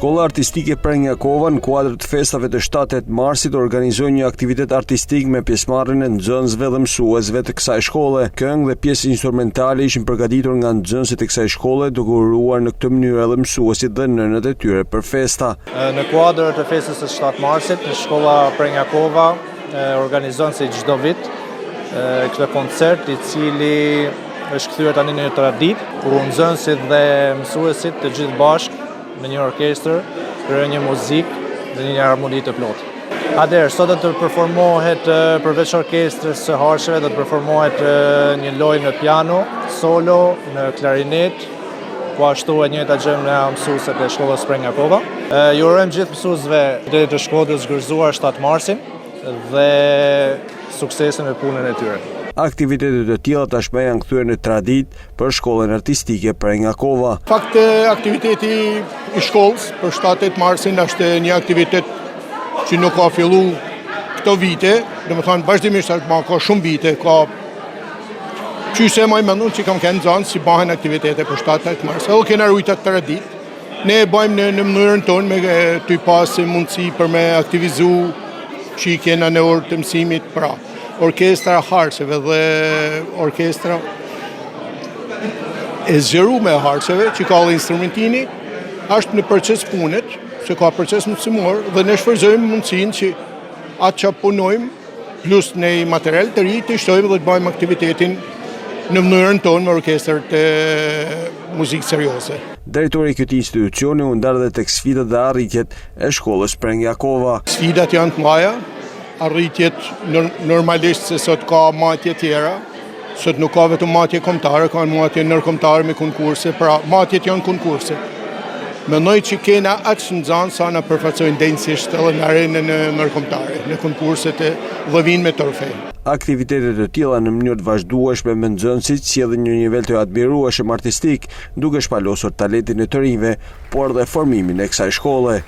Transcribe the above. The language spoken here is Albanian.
Shkolla Artistike Prenjakova në kuadër të festave të 7-8 marsit organizoi një aktivitet artistik me pjesëmarrjen e nxënësve dhe mësuesve të kësaj shkolle. Këngë dhe pjesë instrumentale ishin përgatitur nga nxënësit e kësaj shkolle, duke uruar në këtë mënyrë edhe mësuesit dhe nënët e tyre për festa. Në kuadër të festës së 7 marsit, Shkolla Prenjakova organizon si çdo vit këtë koncert i cili është kthyer tani në traditë, ku nxënësit dhe mësuesit të gjithë bashkë në një orkestër krijojnë një muzikë dhe një harmoni të plotë. Atëherë, sot do të performohet përveç orkestrës së harsheve, do të performohet një lojë në piano, solo, në klarinet, ku ashtu e njëjta gjë me mësuesit e shkollës Prenjakova. Ju urojmë gjithë mësuesve të Shkodrës gërzuar 7 marsin dhe suksesin me punën e tyre. Aktivitetet e tilla tashmë janë kthyer në traditë për Shkollën Artistike Prenjakova. Fakt, aktiviteti i shkollës për 7-8 marsin është një aktivitet që nuk ka fillu këto vite, domethënë vazhdimisht ka shumë vite, ka qyse më mendon që kam kanë zonë si bëhen aktivitete për 7-8 mars. Edhe kena rujtat traditë. Ne e bëjmë në mënyrën tonë me ty pas mundësi për me aktivizu që i kena në orë të mësimit pra. Orkestra harçeve dhe orkestra e zgjeruar e harçeve që ka instrumentini është në proces punët, se ka proces mësimor dhe ne shfrytëzojmë mundësinë që atë që punojmë plus në material të ri të shtojmë dhe të bëjmë aktivitetin në mënyrën tonë me orkestër të muzikë serioze. Drejtori i këtij institucioni u ndar edhe tek sfidat dhe arritjet e shkollës Prenjakova. Sfidat janë të mëdha. Arritjet normalisht se sot ka matje tjera, sot nuk ka vetëm matje kombëtare, ka matje ndërkombëtare me konkurse, pra matjet janë konkurse. Mendoj që kena aq nxënës sa na përfaqësojnë denjësisht edhe në arenën ndërkombëtare, në konkurset e dhëvin me trofe. Aktivitetet e tilla në mënyrë të vazhdueshme me nxënësit sjellin një nivel të admirueshëm artistik, duke shpalosur talentin e të rinjve, por dhe formimin e kësaj shkolle.